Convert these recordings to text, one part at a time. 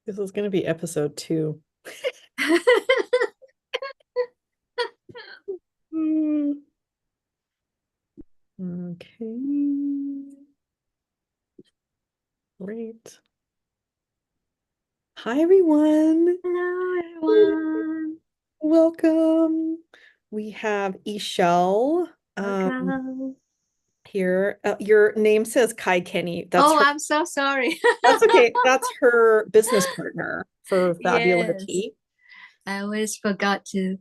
This is going to be episode 2. Mm, okay. Great. Hi, everyone. Hello, everyone. Welcome. We have Ishel Welcome. here. Your name says Kai Kenny. Oh, I'm so sorry. That's okay. That's her business partner for Fabula Yes, Tea. I always forgot to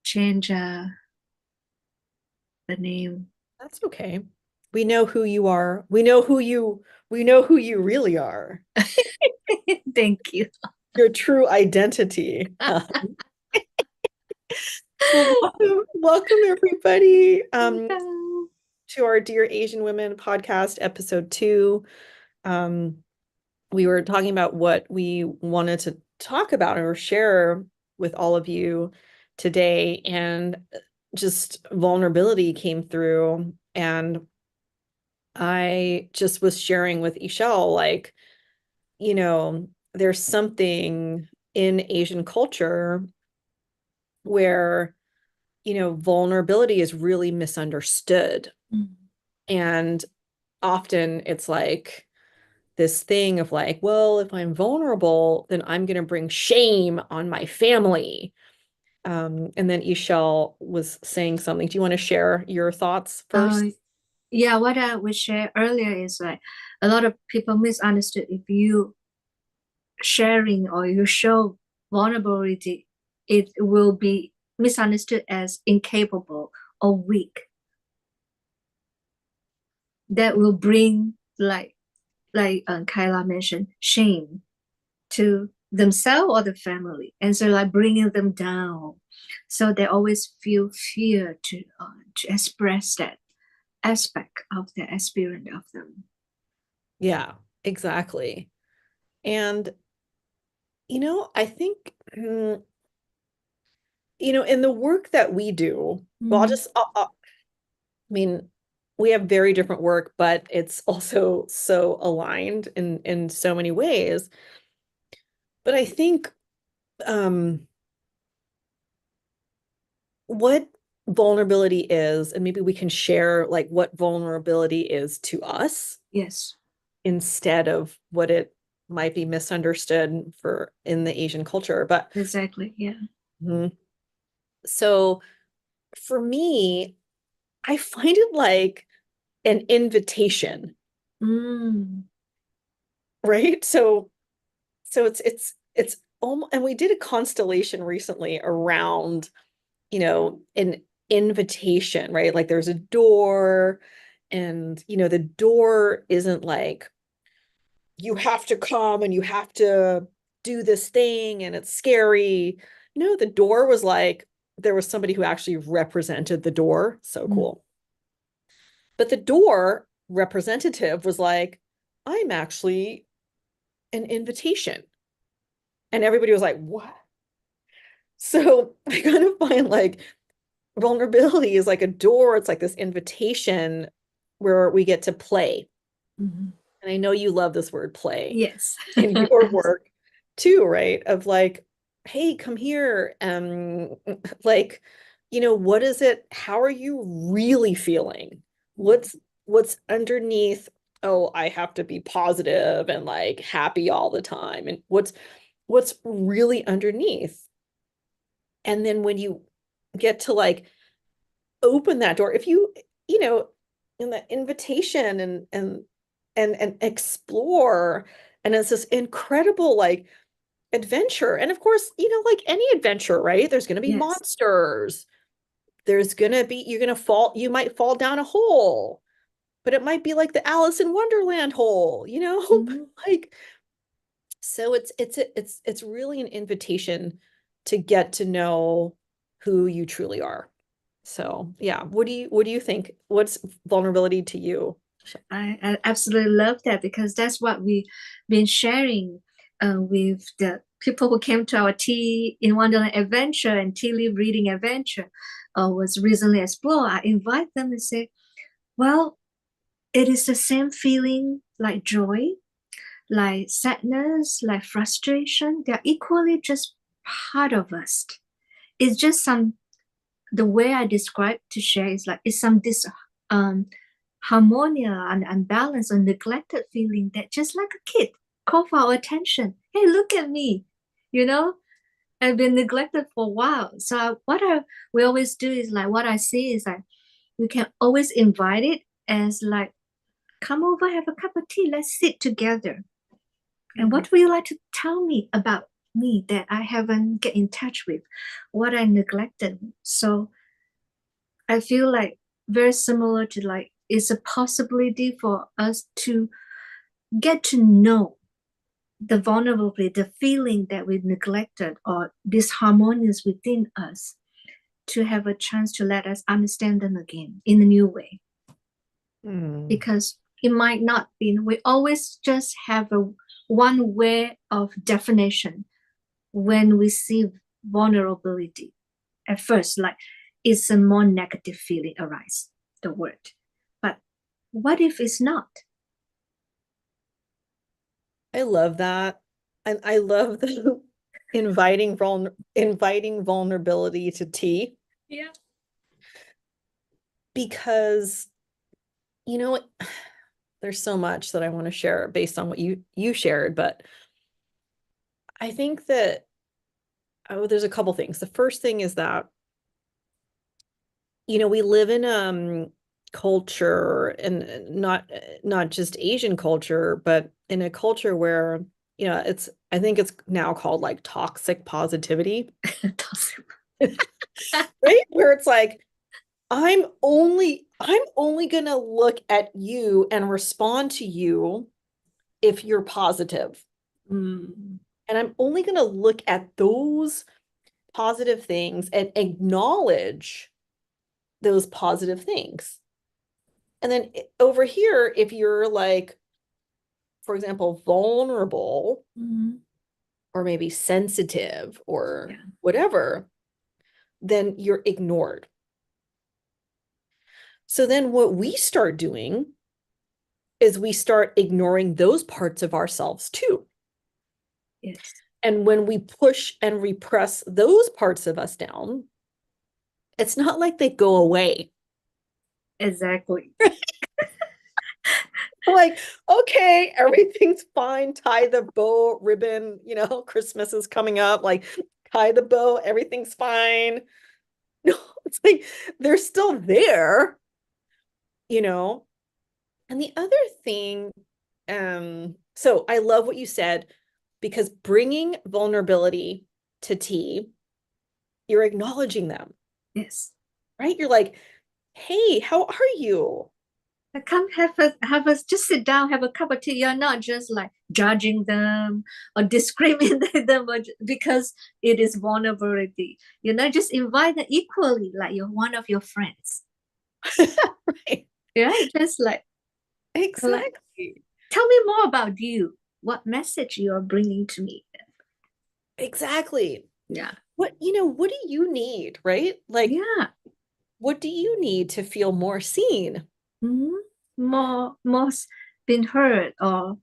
change the name. That's okay. We know who you are. We know who you really are. Thank you. Your true identity. Well, welcome everybody Welcome. to our Dear Asian Women podcast, episode 2. Um, we were talking about what we wanted to talk about or share with all of you today, and just vulnerability came through. And I just was sharing with Ishel, like, there's something in Asian culture where vulnerability is really misunderstood. Mm. And often it's like this thing of like, well, if I'm vulnerable, then I'm going to bring shame on my family. And then Ishel was saying something. Do you want to share your thoughts Uh, first? yeah, what I would share earlier is like a lot of people misunderstood if you sharing or you show vulnerability, it will be misunderstood as incapable or weak. That will bring like Kyla mentioned, shame to themselves or the family, and so like bringing them down. So they always feel fear to express that aspect of the experience of them. Yeah, exactly. And, I think, in the work that we do, well, Mm. I mean, we have very different work, but it's also so aligned in so many ways. But I think um, what vulnerability is, and maybe we can share like what vulnerability is to us Yes, instead of what it might be misunderstood for in the Asian culture. But exactly. Yeah. mhm. So for me, I find it like an invitation, Mm. right? So it's almost, and we did a constellation recently around, an invitation, right? Like there's a door, and the door isn't like you have to come and you have to do this thing and it's scary. No, the door was like there was somebody who actually represented the door. So Mm. cool. But the door representative was like, I'm actually an invitation. And everybody was like, what? So I kind of find like vulnerability is like a door. It's like this invitation where we get to play. Mhm. And I know you love this word play Yes. in your work too, right? Of like, hey, come here. Like, what is it? How are you really feeling? What's underneath? Oh, I have to be positive and like happy all the time. And what's really underneath? And then when you get to like open that door, if you know in the invitation and explore, and it's this incredible like adventure. And of course, like any adventure, right, there's going to be Yes. monsters. There's going to be, you might fall down a hole, but it might be like the Alice in Wonderland hole, Mhm. like, so it's really an invitation to get to know who you truly are. So, yeah, what do you think? What's vulnerability to you? I absolutely love that because that's what we've been sharing with the people who came to our Tea in Wonderland adventure and tea leaf reading adventure was recently explored. I invite them and say, well, it is the same feeling like joy, like sadness, like frustration, they're equally just part of us. It's just the way I describe to share is like it's some this um harmonia and unbalance or neglected feeling that just like a kid call for our attention. Hey, look at me, you know, I've been neglected for a while. So we always do is like what I see is like we can always invite it as like come over, have a cup of tea, let's sit together. And what would you like to tell me about me that I haven't get in touch with, what I neglected? So I feel like very similar to like it's a possibility for us to get to know the vulnerability, the feeling that we neglected or disharmonious within us, to have a chance to let us understand them again in a new way. Because it might not be, we always just have a one way of definition when we see vulnerability. At first, like it's a more negative feeling arise, the word. But what if it's not? I love that. And I love the inviting vulnerability to tea. Yeah. Because you know what, there's so much that I want to share based on what you shared, but I think that there's a couple things. The first thing is that we live in culture, and not just Asian culture, but in a culture where I think it's now called like toxic positivity. Right? Where it's like I'm only gonna look at you and respond to you if you're positive. Mm. And I'm only gonna look at those positive things and acknowledge those positive things. And then over here, if you're like, for example, vulnerable Mm. or maybe sensitive or Yeah. whatever, then you're ignored. So then what we start doing is we start ignoring those parts of ourselves too. Yes. And when we push and repress those parts of us down, it's not like they go away. Exactly. Like, okay, everything's fine. Tie the bow ribbon, Christmas is coming up. Like, tie the bow, everything's fine. No, it's like they're still there, you know. And the other thing, so I love what you said, because bringing vulnerability to tea, you're acknowledging them, Yes. right? You're like, hey, how are you? Come have us just sit down, have a cup of tea. You're not just like judging them or discriminating them because it is vulnerability. Just invite them equally, like you're one of your friends. Right. Right? Just like Exactly. tell me more about you. What message you are bringing to me? Exactly. Yeah. What do you need, right? Like, Yeah. what do you need to feel more seen? Mhm. More been heard or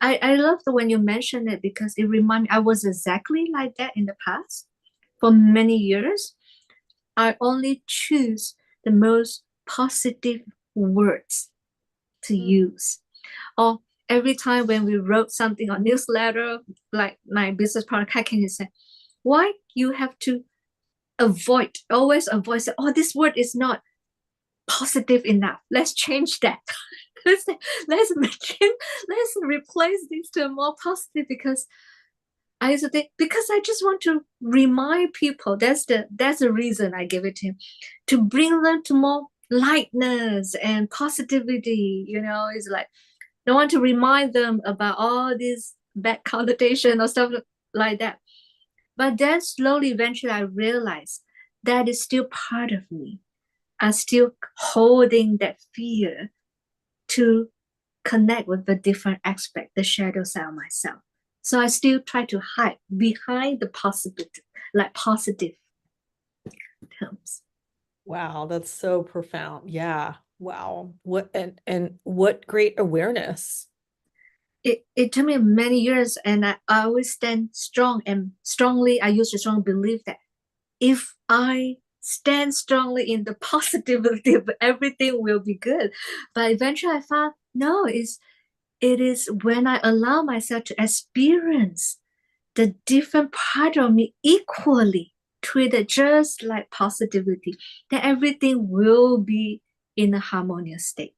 I love the when you mention it because it remind me I was exactly like that in the past for many years. I only choose the most positive words to use. Or every time when we wrote something on newsletter, like my business partner Kai King said, why you have to always avoid say, oh, this word is not positive enough. Let's change that. let's let's make it, let's replace this to more positive because I used to think because I just want to remind people. That's the reason I give it to him, to bring them to more lightness and positivity. It's like I want to remind them about all this bad connotation or stuff like that. But then slowly, eventually, I realized that is still part of me. I'm still holding that fear to connect with the different aspect, the shadow side of myself. So I still try to hide behind the possibility, like positive terms. Wow, that's so profound. Yeah. Wow. What and what great awareness. it took me many years, and I always stand strong and strongly. I used to strongly believe that if I stand strongly in the possibility of everything will be good. But eventually I found no, it is when I allow myself to experience the different part of me equally treated just like positivity, that everything will be in a harmonious state.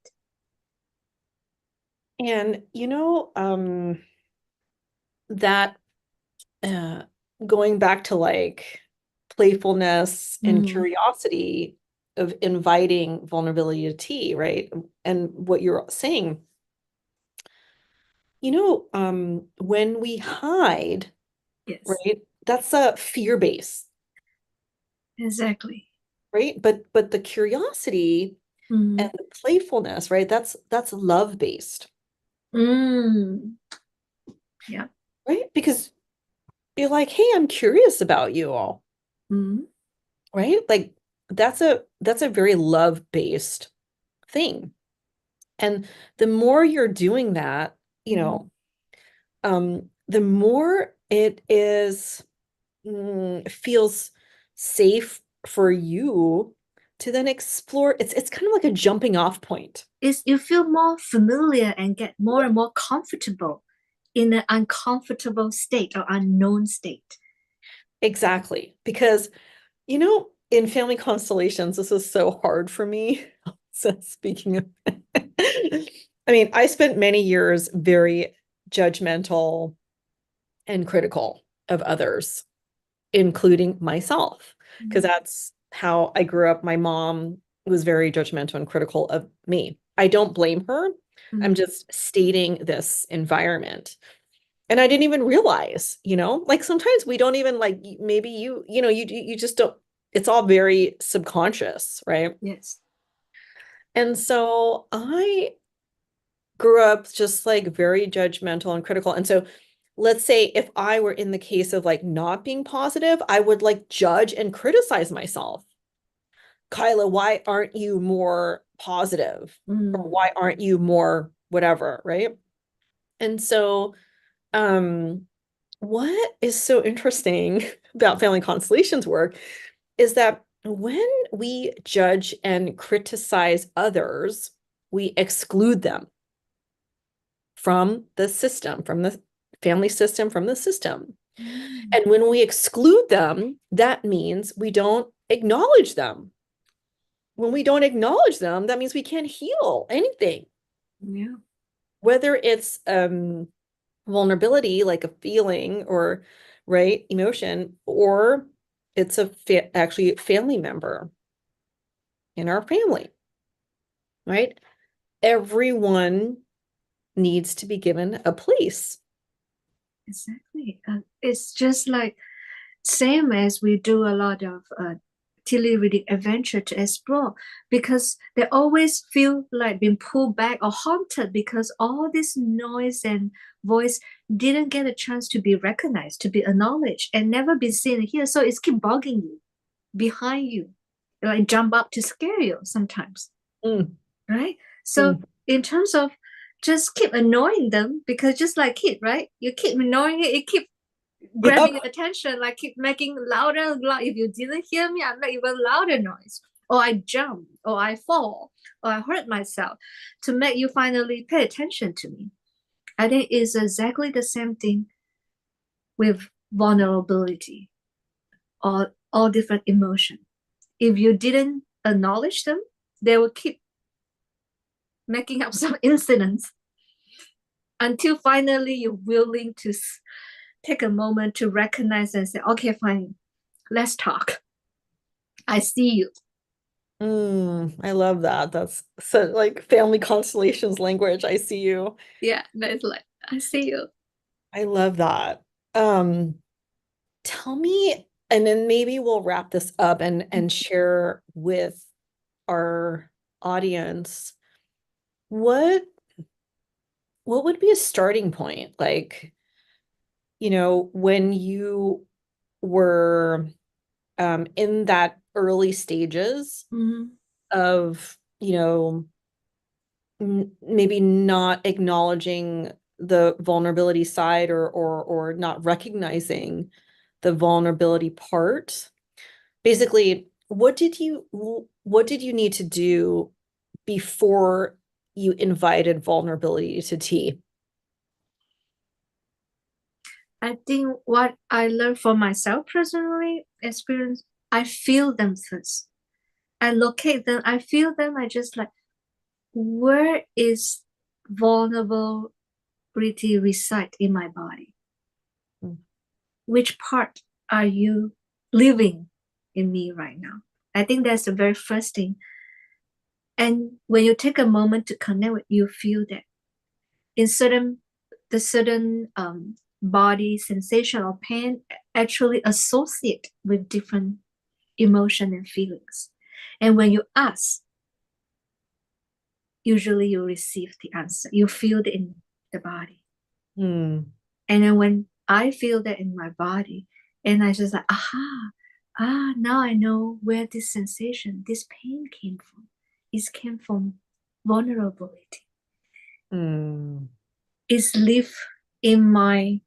And that uh going back to like playfulness and Mm, curiosity of inviting vulnerability to tea, right? And what you're saying, when we hide, yes, right? That's a fear base, exactly. right? But the curiosity and Mm, the playfulness, right? That's love based, mm, yeah. right? Because you're like, hey, I'm curious about you all, Mm, right? Like that's a very love based thing. And the more you're doing that, mm. the more it is feels safe for you to then explore. It's kind of like a jumping off point. Is you feel more familiar and get more and more comfortable in an uncomfortable state or unknown state. Exactly. Because, in family constellations, this is so hard for me. So speaking of, I mean, I spent many years very judgmental and critical of others, including myself, because Mm, that's how I grew up. My mom was very judgmental and critical of me. I don't blame her. I'm mm, just stating this environment. And I didn't even realize, like sometimes we don't even like maybe you just don't, it's all very subconscious, right? yes. And so I grew up just like very judgmental and critical. And so let's say if I were in the case of like not being positive, I would like judge and criticize myself. Kyla, why aren't you more positive? Or Mm, why aren't you more whatever, right? And so, um, what is so interesting about family constellations work is that when we judge and criticize others, we exclude them from the system, from the family system, from the system. mm, And when we exclude them, that means we don't acknowledge them. When we don't acknowledge them, that means we can't heal anything, yeah. whether it's vulnerability, like a feeling or right emotion, or it's actually a family member in our family, right? Everyone needs to be given a place. Exactly. It's just like same as we do a lot of Tilly reading adventure to explore because they always feel like being pulled back or haunted because all this noise and voice didn't get a chance to be recognized, to be acknowledged, and never be seen here. So it's keep bugging you behind you, like jump up to scare you sometimes, Mm, right? So mm. in terms of just keep annoying them because just like kid, right? You keep annoying it, it keep grabbing Yep. your attention, like keep making louder, loud. If you didn't hear me, I make even louder noise. Or I jump, or I fall, or I hurt myself to make you finally pay attention to me. I think it's exactly the same thing with vulnerability or all different emotion. If you didn't acknowledge them, they will keep making up some incidents until finally you're willing to take a moment to recognize and say, okay, fine, let's talk. I see you. I love that. That's so like family constellations language. I see you. Yeah, that's like, I see you. I love that. Um, Tell me, and then maybe we'll wrap this up and share with our audience what what would be a starting point? Like, when you were in that early stages Mhm. of, maybe not acknowledging the vulnerability side, or not recognizing the vulnerability part. Basically, what did you need to do before you invited vulnerability to tea? I think what I learned for myself personally, experience, I feel them first. I locate them, I feel them, I just like, where is vulnerability reside in my body? Mm. Which part are you living in me right now? I think that's the very first thing. And when you take a moment to connect with, you feel that in certain body sensation or pain actually associate with different emotion and feelings. And when you ask, usually you receive the answer. You feel it in the body. Hmm. And then when I feel that in my body, and I just like, now I know where this sensation, this pain came from. It came from vulnerability. Hmm. It's live in my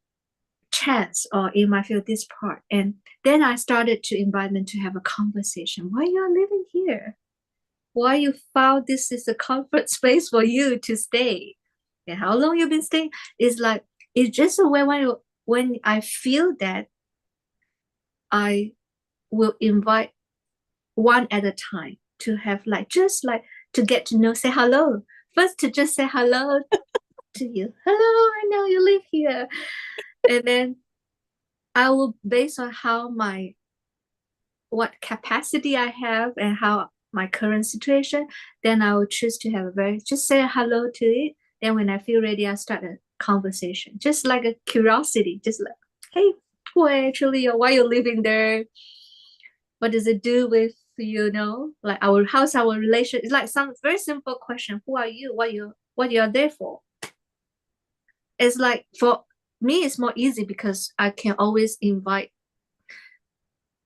chest or in my feel this part. And then I started to invite them to have a conversation. Why you are living here? Why you found this is a comfort space for you to stay? And how long you been staying? It's like it's just when I feel that I will invite one at a time to have like just like to get to know, say hello. First to just say hello to you. Hello, I know you live here. And then I will based on how my what capacity I have and how my current situation, then I will choose to have a very just say hello to it. Then when I feel ready, I start a conversation. Just like a curiosity, just like, hey, who are actually or why you're living there? What does it do with like our how's our relation? It's like some very simple question. Who are you? What you are there for? It's like for me, it's more easy because I can always invite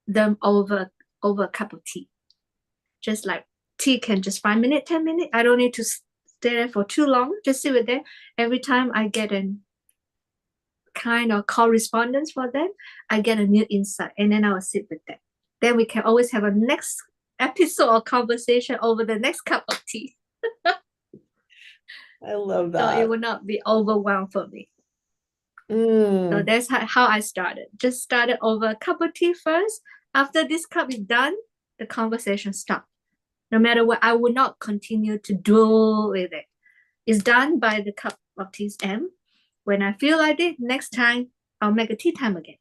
them over a cup of tea. Just like tea can just 5 minutes, 10 minutes. I don't need to stay there for too long. Just sit with them. Every time I get an kind of correspondence for them, I get a new insight, and then I will sit with them. Then we can always have a next episode or conversation over the next cup of tea. I love So it that. will not be overwhelmed for me. So Mm. that's how I started. Just started over a cup of tea first. After this cup is done, the conversation stopped. No matter what, I would not continue to dwell with it. It's done by the cup of tea's end. When I feel like it, next time I'll make a tea time again.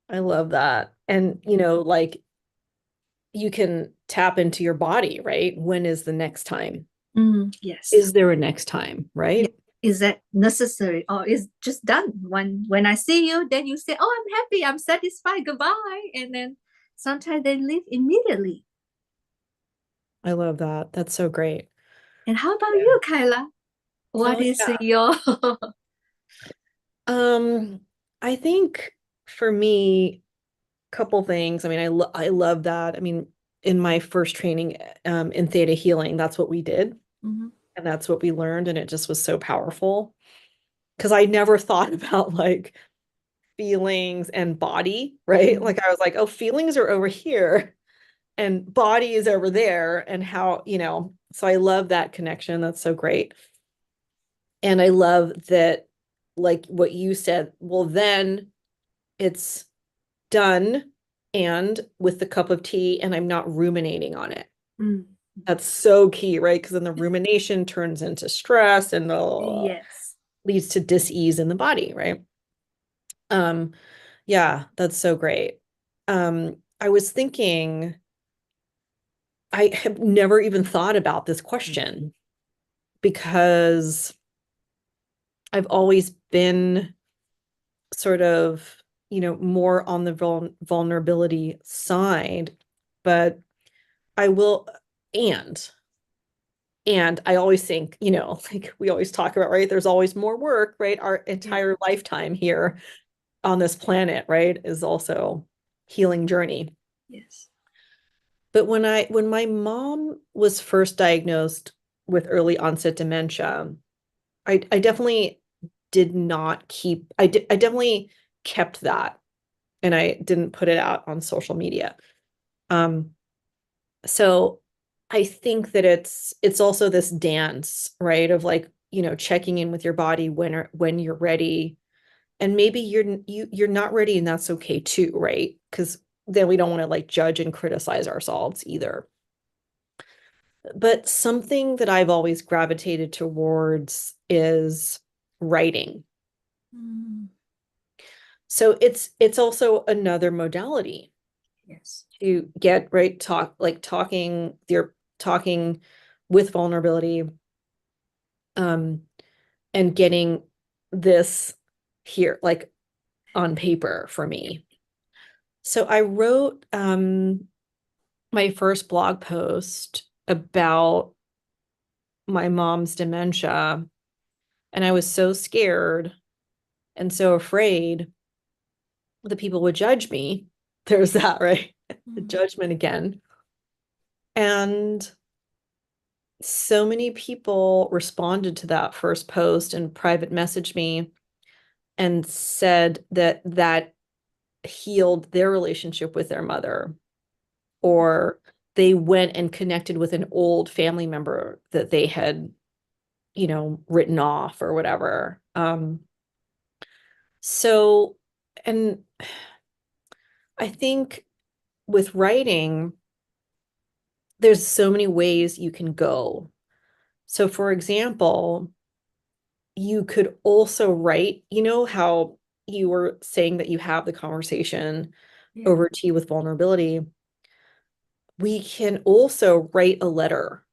I love that. And, like you can tap into your body, right? When is the next time? Yes. Is there a next time, Yeah. right? Is that necessary or is just done? When I see you, then you say, "Oh, I'm happy, I'm satisfied, goodbye," and then sometimes they leave immediately. I love that. That's so great. And how about Yeah. you, Kyla? What Oh, is yeah. your Um, I think for me, couple things. I mean, I love that. I mean, in my first training in theta healing, that's what we did, Mhm. and that's what we learned, and it just was so powerful because I never thought about like feelings and body, right? Mhm. Like I was like, oh, feelings are over here and body is over there, and how, so I love that connection. That's so great. And I love that, like what you said, well, then it's done and with the cup of tea, and I'm not ruminating on it. Mm. That's so key, right? Because then the rumination turns into stress and Yes. leads to dis-ease in the body, right? Um, yeah, that's so great. I was thinking, I have never even thought about this question because I've always been sort of, more on the vulnerability side, but I will, and I always think, like we always talk about, right? There's always more work, right? Our Yeah. entire lifetime here on this planet, right, is also healing journey. Yes. But when my mom was first diagnosed with early onset dementia, I definitely did not keep, I definitely kept that and I didn't put it out on social media. Um, so I think that it's also this dance, right? Of like, checking in with your body when you're ready. And maybe you're not ready and that's okay too, right? Because then we don't want to like judge and criticize ourselves either. But something that I've always gravitated towards is writing. Mm, So it's also another modality yes. to get right talking with vulnerability, um and getting this here like on paper for me. So I wrote my first blog post about my mom's dementia, and I was so scared and so afraid that people would judge me. There's that, right? The Mm, judgment again. And so many people responded to that first post and private messaged me and said that that healed their relationship with their mother, or they went and connected with an old family member that they had, written off or whatever. So, and I think with writing, there's so many ways you can go. So, for example, you could also write, how you were saying that you have the conversation yeah. over tea with vulnerability. We can also write a letter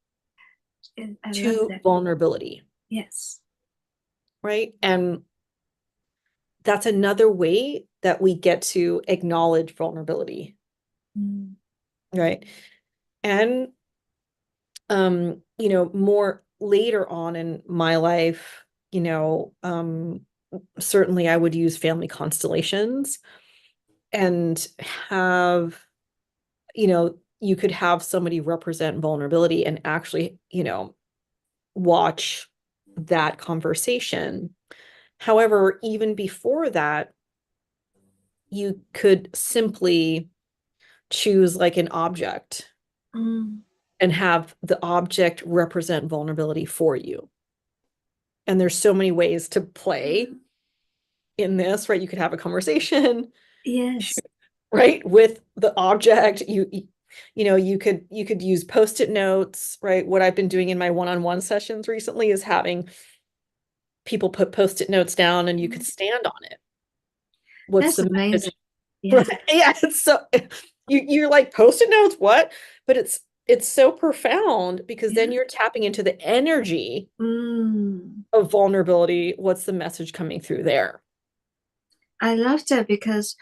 I love to that. vulnerability, Yes. right? And that's another way that we get to acknowledge vulnerability, Mm, right? And more later on in my life, certainly I would use family constellations and have, you could have somebody represent vulnerability and actually, watch that conversation. However, even before that, you could simply choose like an object mm, and have the object represent vulnerability for you. And there's so many ways to play in this, right? You could have a conversation, yes. right, with the object. You could use post-it notes, right? What I've been doing in my one-on-one sessions recently is having people put post-it notes down and you could Mm, stand on it. What's that's the amazing. message? Yeah. Right. Yeah, it's so you're like post-it notes, what? But it's so profound because then Yeah. you're tapping into the energy Mm. of vulnerability. What's the message coming through there? I love that because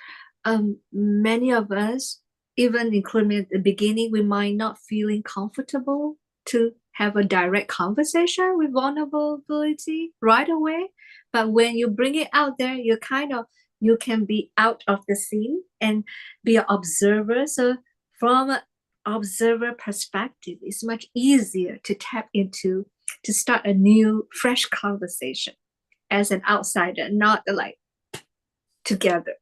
many of us, even including me at the beginning, we might not feeling comfortable to have a direct conversation with vulnerability right away. But when you bring it out there, you can be out of the scene and be an observer. So from an observer perspective, it's much easier to tap into to start a new, fresh conversation as an outsider, not like together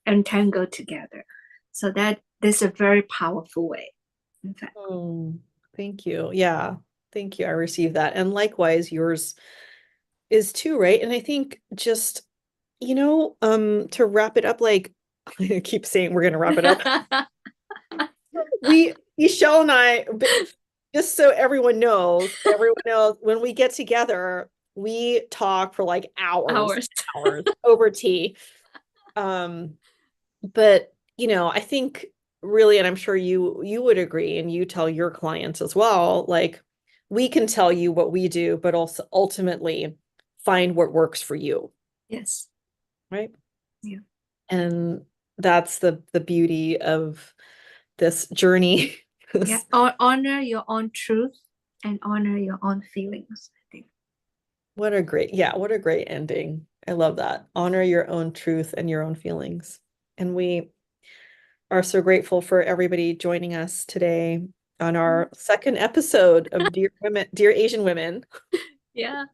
and tango together. So that is a very powerful way, in fact. Oh, thank you. Yeah, thank you. I received that. And likewise, yours is too, right? And I think just, to wrap it up, like I keep saying we're gonna wrap it up. Michelle and I, just so everyone knows, when we get together, we talk for like hours, Ours. hours over tea. Um, but I think really, and I'm sure you would agree, and you tell your clients as well, like we can tell you what we do, but also ultimately find what works for you, Yes. right? Yeah. And that's the beauty of this journey. Yeah. Or honor your own truth and honor your own feelings, I think. What a great ending. I love that. Honor your own truth and your own feelings. And we are so grateful for everybody joining us today on our second episode of Dear Women, Dear Asian Women. Yeah.